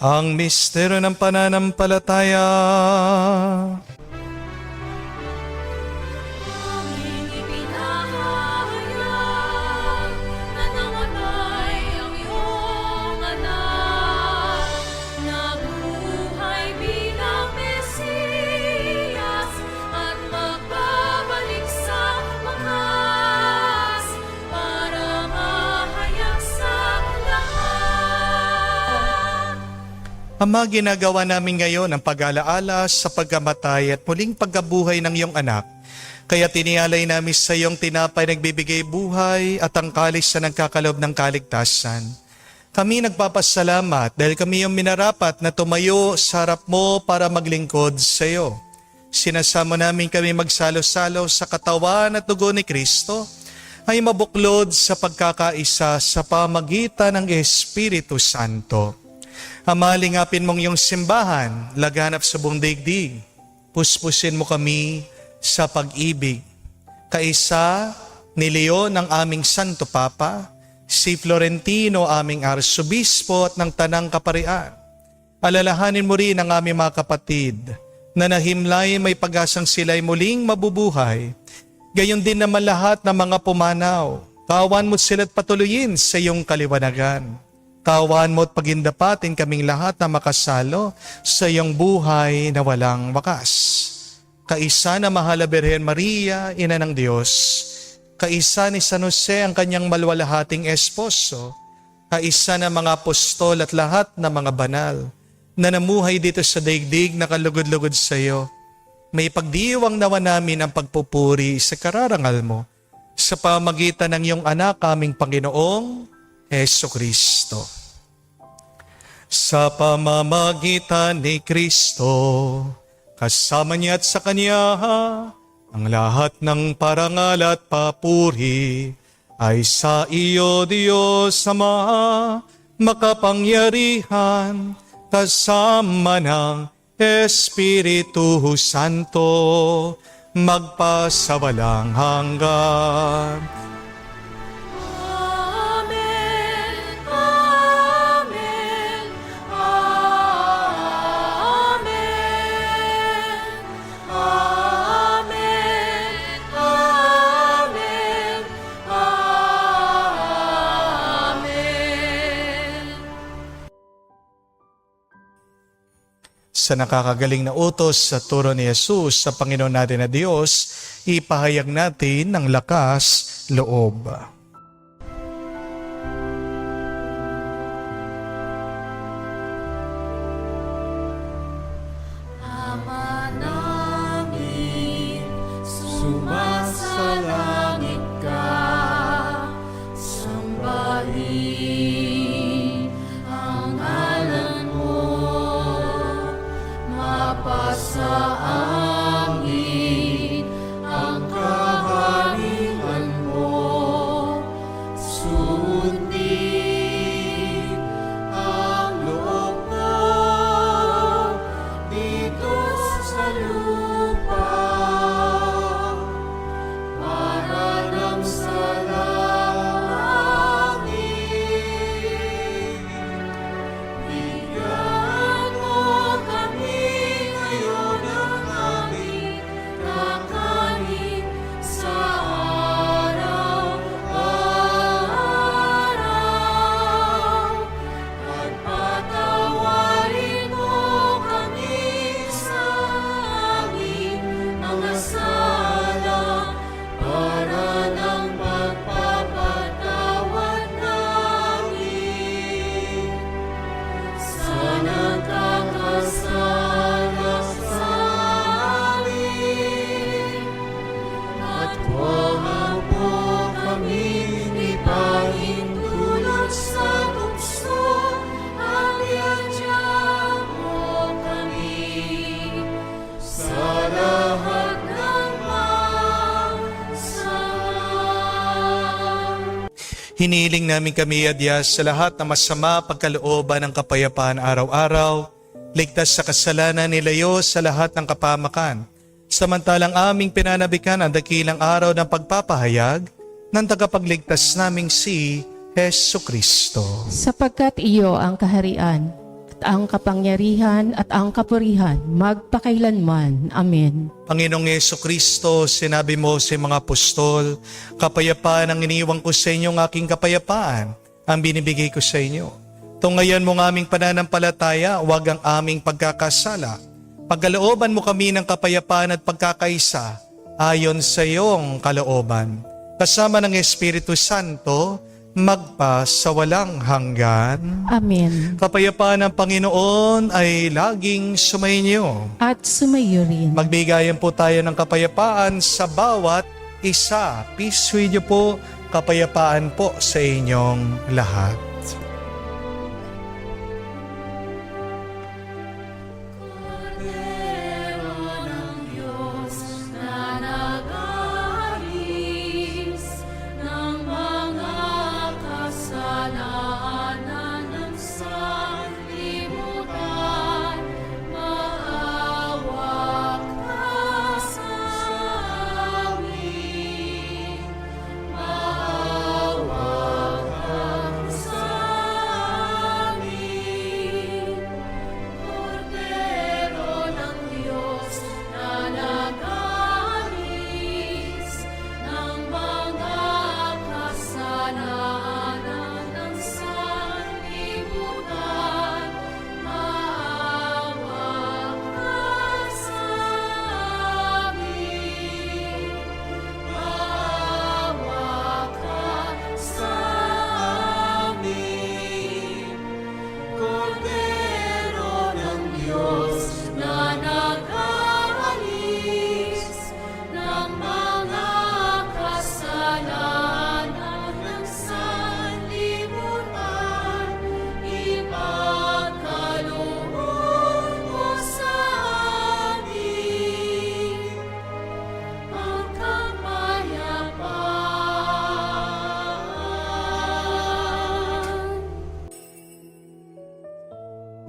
Ang misteryo ng pananampalataya. Aming ipinahayag na namatay ang iyong anak, nabuhay bilang Mesiyas at magbabalik sa wakas para mahayag sa lahat. Ama, ginagawa namin ngayon ang pag-alaala sa pagkamatay at muling pagkabuhay ng iyong anak. Kaya tinialay namin sa iyong tinapay nagbibigay buhay at ang kalis na nagkakalob ng kaligtasan. Kami nagpapasalamat dahil kami yung minarapat na tumayo sa harap mo para maglingkod sa iyo. Sinasamo namin kami magsalo-salo sa katawan at dugo ni Kristo ay mabuklod sa pagkakaisa sa pamagitan ng Espiritu Santo. Ama, lingapin mong iyong simbahan, laganap sa buong daigdig. Puspusin mo kami sa pag-ibig. Kaisa ni Leon ang aming Santo Papa, si Florentino aming Arsobispo at ng Tanang Kaparian. Alalahanin mo rin ang aming mga kapatid na nahimlay may pag-asang sila'y muling mabubuhay. Gayon din naman lahat ng mga pumanaw Kaawaan mo sila't patuloyin sa iyong kaliwanagan. Kaawaan mo at pagindapatin kaming lahat na makasalo sa iyong buhay na walang wakas. Kaisa na mahal na Birhen Maria, Ina ng Diyos. Kaisa ni San Jose ang kanyang malwalahating esposo. Kaisa na mga apostol at lahat na mga banal na namuhay dito sa daigdig na kalugod-lugod sa iyo. May pagdiwang nawa namin ang pagpupuri sa kararangal mo sa pamagitan ng iyong anak aming Panginoong Hesukristo. Sa pamamagitan ni Kristo, kasama niya at sa Kanya, ang lahat ng parangal at papuri ay sa iyo, Diyos Ama, makapangyarihan, kasama ng Espiritu Santo, magpasawalang hanggan. Amen, Amen, Amen, Amen, Amen, Amen. Sa nakakagaling na utos sa turo ni Jesus sa Panginoon natin na Diyos, ipahayag natin ng lakas loob. Ama namin, sumasalangit ka, sambahin ang ngalan mo, mapasa amin ang kaharian mo, sundin ang loob mo dito sa lupa para lang sa langit. Bigyan mo kami ngayon ng aming kakanin sa araw-araw at patawarin mo kami sa aming mga sala para ng pagpapatawad namin sa nagkakasala sa amin. At huwag mo kami ipahintulot sa tukso, at iadya mo kami sa lahat ng masama. Hiniling namin kami adya sa lahat na masama pagkalooban ng kapayapaan araw-araw, ligtas sa kasalanan nilayo sa lahat ng kapamakan, samantalang aming pinanabikan ang dakilang araw ng pagpapahayag ng tagapagligtas naming si Hesukristo. Sapagkat iyo ang kaharian, at ang kapangyarihan at ang kapurihan magpakailanman. Amen. Panginoong Hesukristo, sinabi mo sa mga apostol, kapayapaan ang iniwang ko sa inyo, ang aking kapayapaan ang binibigay ko sa inyo. Tungayan mo ng aming pananampalataya, huwag ang aming pagkakasala. Pagkalooban mo kami ng kapayapaan at pagkakaisa ayon sa iyong kalooban. Kasama ng Espiritu Santo, magpa sa walang hanggan. Amen. Kapayapaan ng Panginoon ay laging sumainyo. At sumayo rin. Magbigayan po tayo ng kapayapaan sa bawat isa. Peace with you po, kapayapaan po sa inyong lahat. Kordero ng Diyos na nag-aalis ng mga kasalanan ng sanlibutan, maawa ka sa amin. Maawa ka sa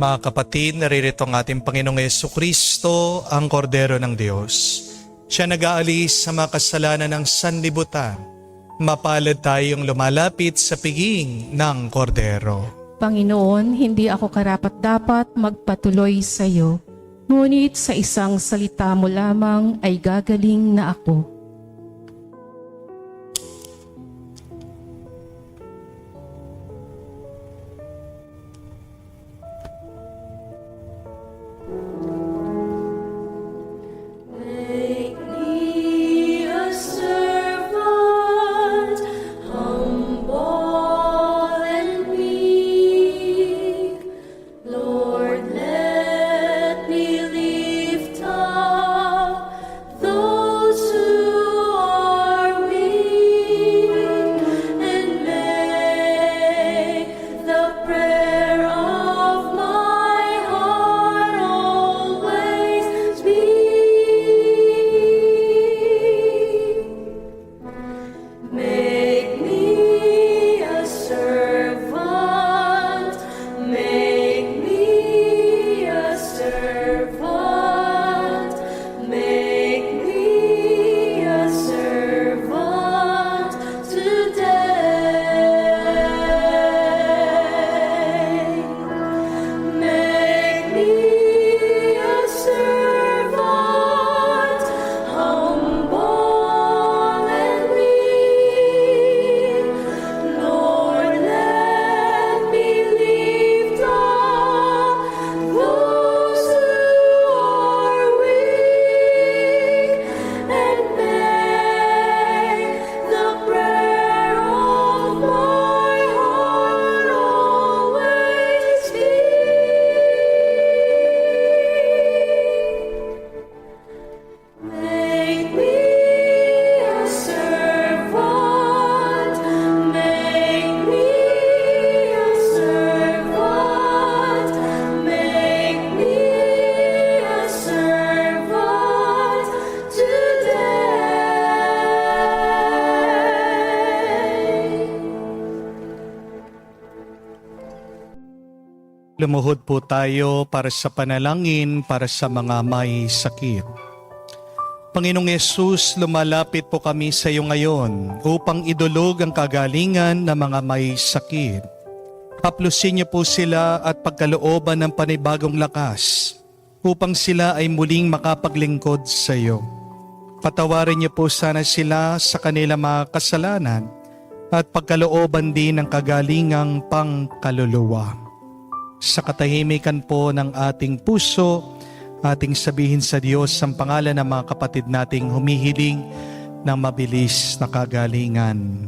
Mga kapatid, naririto ang ating Panginoong Jesucristo, ang Kordero ng Diyos. Siya nag-aalis sa mga kasalanan ng sanlibutan. Mapalad tayong lumalapit sa piging ng Kordero. Panginoon, hindi ako karapat-dapat magpatuloy sa iyo, ngunit sa isang salita mo lamang ay gagaling na ako. Make me a servant, humble and meek. Lord, let me lift up those who are weak, and make the prayer of my heart always be. Make me a servant, make me a servant, make me a servant today. Make me a servant, humble and weak. Lord, let me lift up those who are weak, and make the prayer of my heart always be. Make me a servant, make me a servant, make me a servant today. Lumuhod po tayo para sa panalangin para sa mga may sakit. Panginoong Yesus, lumalapit po kami sa iyo ngayon upang idulog ang kagalingan ng mga may sakit. Haplusin niyo po sila at pagkalooban ng panibagong lakas upang sila ay muling makapaglingkod sa iyo. Patawarin niyo po sana sila sa kanilang mga kasalanan at pagkalooban din ng kagalingang pangkaluluwa. Sa katahimikan po ng ating puso, ating sabihin sa Diyos ang pangalan ng mga kapatid nating humihiling ng mabilis na kagalingan.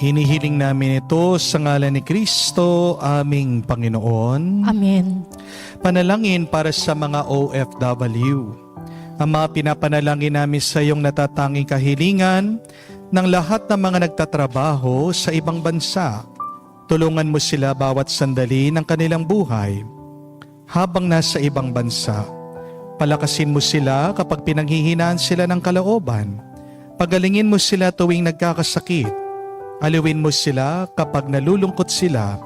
Hinihiling namin ito sa ngalan ni Kristo, aming Panginoon. Amen. Panalangin para sa mga OFW. Ang mga pinapanalangin namin sa iyong natatanging kahilingan ng lahat ng mga nagtatrabaho sa ibang bansa. Tulungan mo sila bawat sandali ng kanilang buhay habang nasa ibang bansa. Palakasin mo sila kapag pinanghihinaan sila ng kalooban. Pagalingin mo sila tuwing nagkakasakit. Aliwin mo sila kapag nalulungkot sila.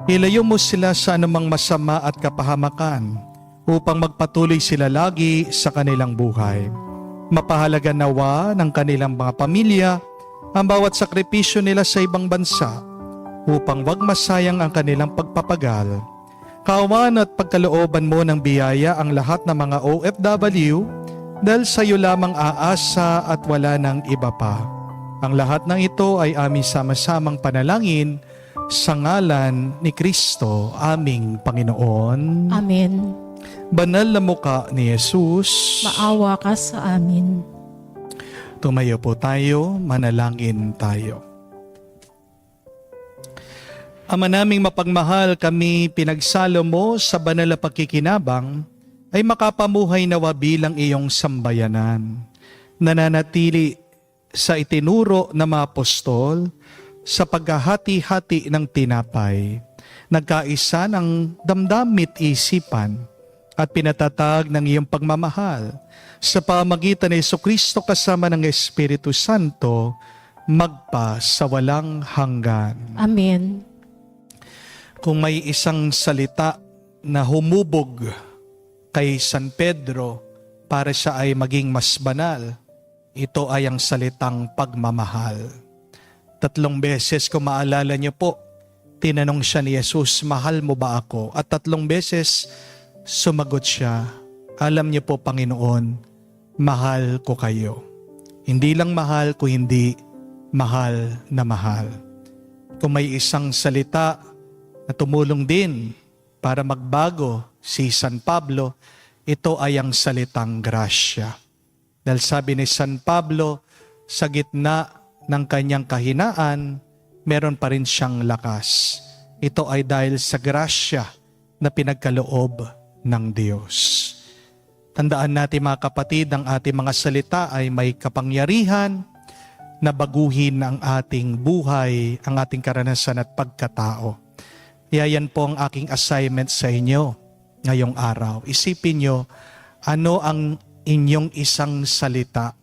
Ilayo mo sila sa anumang masama at kapahamakan upang magpatuloy sila lagi sa kanilang buhay. Mapahalaga nawa ng kanilang mga pamilya ang bawat sakripisyo nila sa ibang bansa upang wag masayang ang kanilang pagpapagal. Kaawaan at pagkalooban mo ng biyaya ang lahat ng mga OFW dahil sa iyo lamang aasa at wala ng iba pa. Ang lahat ng ito ay aming sama-samang panalangin sa ngalan ni Kristo, aming Panginoon. Amen. Banal na mukha ni Jesus. Maawa ka sa amin. Tumayo po tayo, manalangin tayo. Ama naming mapagmahal, kami pinagsalo mo sa banal na pagkikinabang ay makapamuhay nawa bilang iyong sambayanan. Nananatili sa itinuro ng mga apostol sa paghahati-hati ng tinapay. Nagkaisa ng damdamit isipan at pinatatag ng iyong pagmamahal sa pamagitan ni Jesucristo kasama ng Espiritu Santo magpa sa walang hanggan. Amen. Kung may isang salita na humubog kay San Pedro para siya ay maging mas banal, ito ay ang salitang pagmamahal. 3 beses, kung maalala niyo po, tinanong siya ni Jesus, mahal mo ba ako? At 3 beses sumagot siya, alam niyo po Panginoon, mahal ko kayo. Hindi lang mahal ko, hindi mahal na mahal. Kung may isang salita na tumulong din para magbago si San Pablo, ito ay ang salitang grasya. Dahil sabi ni San Pablo, sa gitna ng kanyang kahinaan, meron pa rin siyang lakas. Ito ay dahil sa grasya na pinagkaloob ng Diyos. Tandaan natin mga kapatid, ang ating mga salita ay may kapangyarihan na baguhin ang ating buhay, ang ating karanasan at pagkatao. Kaya yan po ang aking assignment sa inyo ngayong araw. Isipin nyo, ano ang inyong isang salita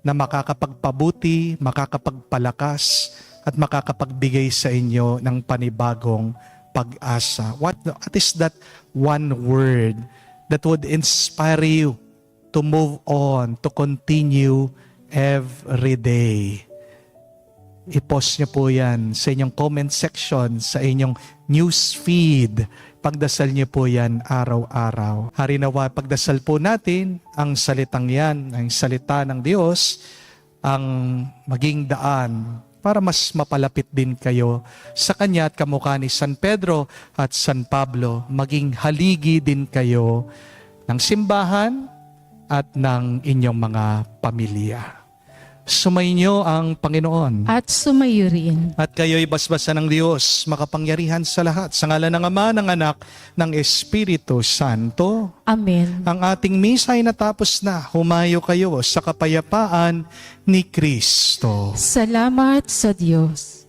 na makakapagpabuti, makakapagpalakas, at makakapagbigay sa inyo ng panibagong pag-asa. What is that one word that would inspire you to move on, to continue every day? I-post niyo po yan sa inyong comment section, sa inyong news feed. Pagdasal niyo po yan araw-araw. Harinawa, pagdasal po natin ang salitang yan, ang salita ng Diyos, ang maging daan para mas mapalapit din kayo sa Kanya at kamukha ni San Pedro at San Pablo, maging haligi din kayo ng simbahan at ng inyong mga pamilya. Sumainyo ang Panginoon. At sumayo rin. At kayo'y basbasan ng Diyos, makapangyarihan sa lahat. Sa ngalan ng Ama, ng Anak, ng Espiritu Santo. Amen. Ang ating misa ay natapos na. Humayo kayo sa kapayapaan ni Kristo. Salamat sa Diyos.